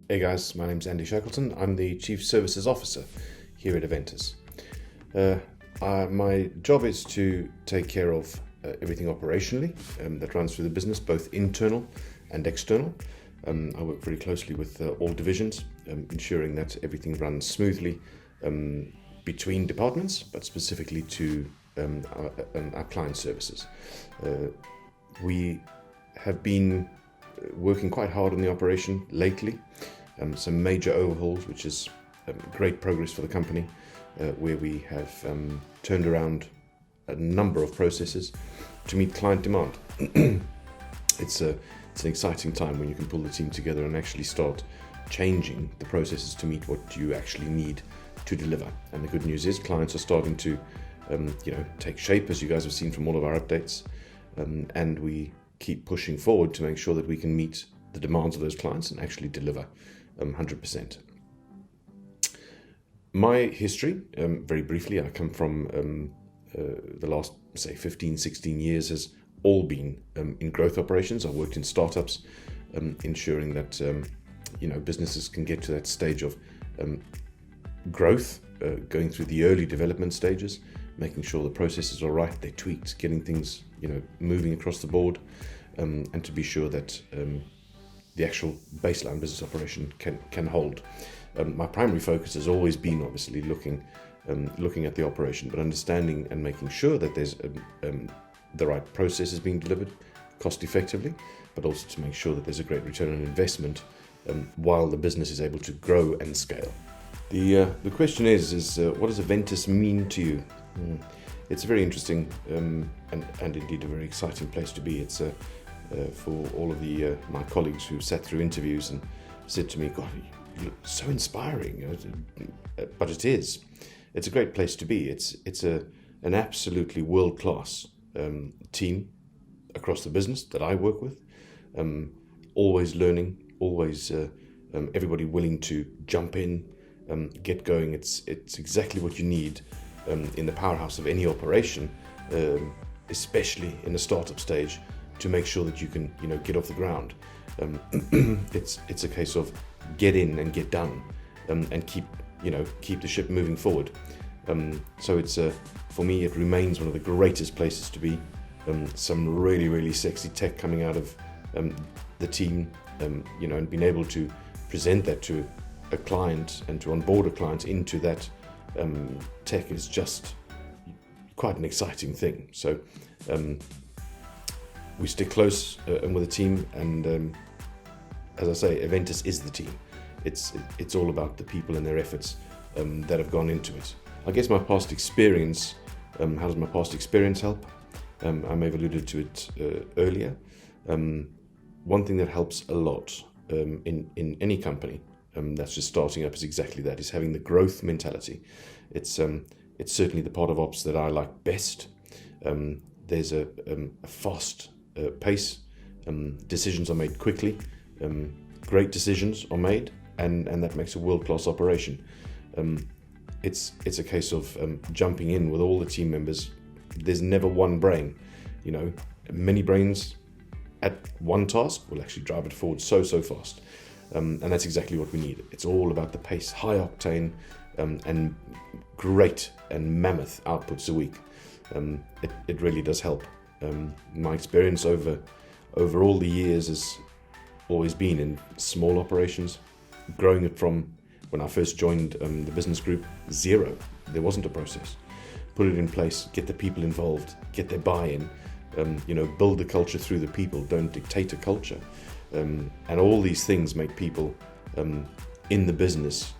Hey guys, my name's Andrew Shackleton. I'm the Chief Services Officer here at Aventus. My job is to take care of everything operationally that runs through the business, both internal and external. I work very closely with all divisions, ensuring that everything runs smoothly between departments, but specifically to our client services. We have been working quite hard on the operation lately. Some major overhauls, which is great progress for the company, where we have turned around a number of processes to meet client demand. It's an exciting time when you can pull the team together and actually start changing the processes to meet what you actually need to deliver. And the good news is clients are starting to take shape, as you guys have seen from all of our updates, and we keep pushing forward to make sure that we can meet the demands of those clients and actually deliver 100%. My history, very briefly, I come from the last, say, 15, 16 years has all been in growth operations. I worked in startups, ensuring that businesses can get to that stage of growth, going through the early development stages, making sure the processes are right, they're tweaked, getting things moving across the board, and to be sure that the actual baseline business operation can hold. My primary focus has always been obviously looking at the operation, but understanding and making sure that there's the right processes being delivered cost effectively, but also to make sure that there's a great return on investment while the business is able to grow and scale. The question is what does Aventus mean to you? It's a very interesting and indeed a very exciting place to be. It's for all of my colleagues who sat through interviews and said to me, God, you look so inspiring. But it is. It's a great place to be. It's an absolutely world-class team across the business that I work with. Always learning, always everybody willing to jump in, get going. It's exactly what you need in the powerhouse of any operation, especially in the startup stage, to make sure that you can get off the ground. It's a case of get in and get done, and keep the ship moving forward. So it's for me, it remains one of the greatest places to be. Some really, really sexy tech coming out of the team, and being able to present that to a client and to onboard a client into that tech is just quite an exciting thing. So we stick close with the team, and as I say, Aventus is the team. It's all about the people and their efforts that have gone into it. I guess my past experience, how does my past experience help? I may have alluded to it earlier. One thing that helps a lot in any company that's just starting up is exactly that, is having the growth mentality. It's certainly the part of ops that I like best. There's a fast pace, decisions are made quickly, great decisions are made, and that makes a world-class operation. It's a case of jumping in with all the team members. There's never one brain. Many brains at one task will actually drive it forward so fast. And that's exactly what we need. It's all about the pace, high octane, and great and mammoth outputs a week. It really does help. My experience over all the years has always been in small operations, growing it from when I first joined the business group, zero. There wasn't a process. Put it in place, get the people involved, get their buy-in, build the culture through the people, don't dictate a culture. And all these things make people in the business.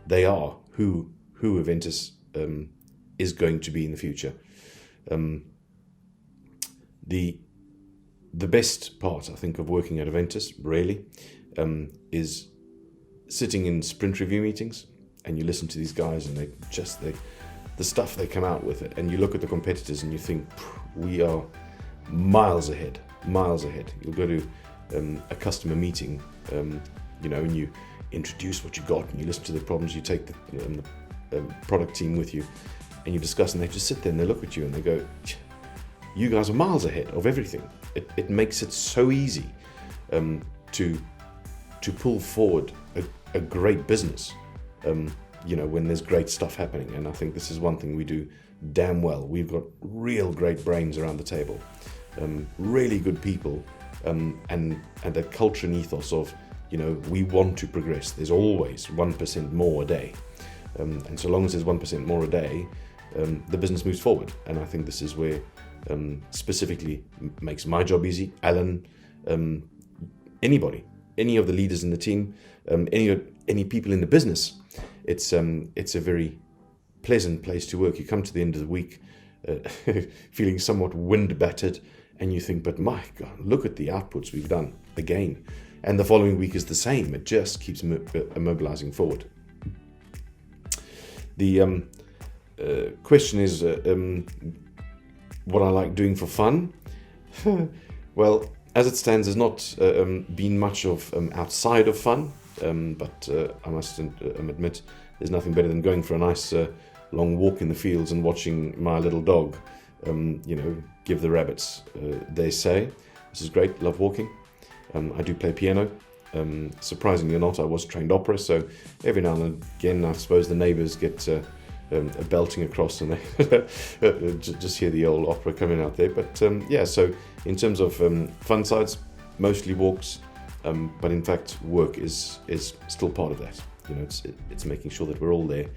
They are who Aventus is going to be in the future. The best part, I think, of working at Aventus, really, is sitting in sprint review meetings, and you listen to these guys, and the stuff they come out with it, and you look at the competitors, and you think, we are miles ahead. You'll go to a customer meeting, and you introduce what you got, and you listen to the problems. You take the product team with you, and you discuss, and they just sit there and they look at you and they go, you guys are miles ahead of everything. It makes it so easy to pull forward a great business, when there's great stuff happening. And I think this is one thing we do damn well. We've got real great brains around the table, really good people, and a culture and ethos of, we want to progress. There's always 1% more a day. And so long as there's 1% more a day, the business moves forward. And I think this is where specifically makes my job easy. Alan, anybody, any of the leaders in the team, any people in the business, it's a very pleasant place to work. You come to the end of the week feeling somewhat wind battered, and you think, but my God, look at the outputs we've done again. And the following week is the same. It just keeps mobilizing forward. The question is what I like doing for fun. Well, as it stands, there's not been much of outside of fun, but I must admit there's nothing better than going for a nice long walk in the fields and watching my little dog, give the rabbits their say. This is great. Love walking. I do play piano. Surprisingly or not, I was trained opera, so every now and again, I suppose the neighbours get a belting across, and they just hear the old opera coming out there. But so in terms of fun sides, mostly walks, but in fact, work is still part of that. It's making sure that we're all there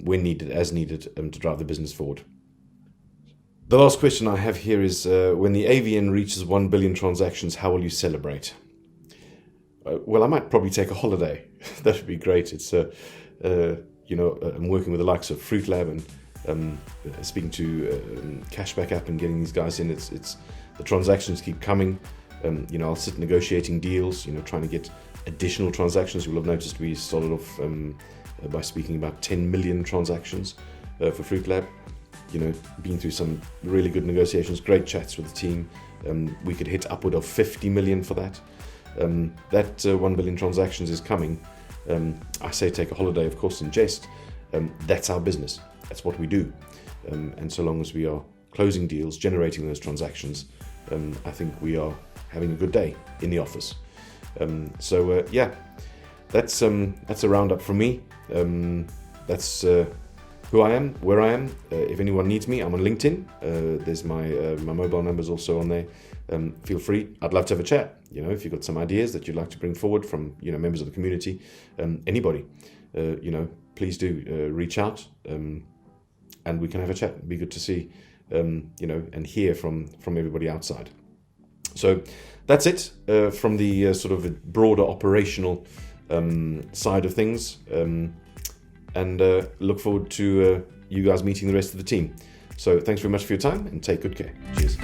when needed, as needed, to drive the business forward. The last question I have here is, when the AVN reaches 1 billion transactions, how will you celebrate? Well, I might probably take a holiday. That would be great. It's, I'm working with the likes of Fruit Lab and speaking to Cashback app and getting these guys in. It's the transactions keep coming. I'll sit negotiating deals, trying to get additional transactions. You'll have noticed we started off by speaking about 10 million transactions for Fruit Lab. Been through some really good negotiations, great chats with the team. We could hit upward of 50 million for that. That 1 billion transactions is coming. I say take a holiday, of course, in jest. That's our business. That's what we do. And so long as we are closing deals, generating those transactions, I think we are having a good day in the office. That's a roundup from me. That's who I am, where I am. If anyone needs me, I'm on LinkedIn. There's my mobile number's also on there. Feel free. I'd love to have a chat. If you've got some ideas that you'd like to bring forward from members of the community, anybody, please do reach out, and we can have a chat. It'd be good to see, and hear from everybody outside. So that's it from the sort of broader operational side of things, and look forward to you guys meeting the rest of the team. So thanks very much for your time, and take good care. Cheers.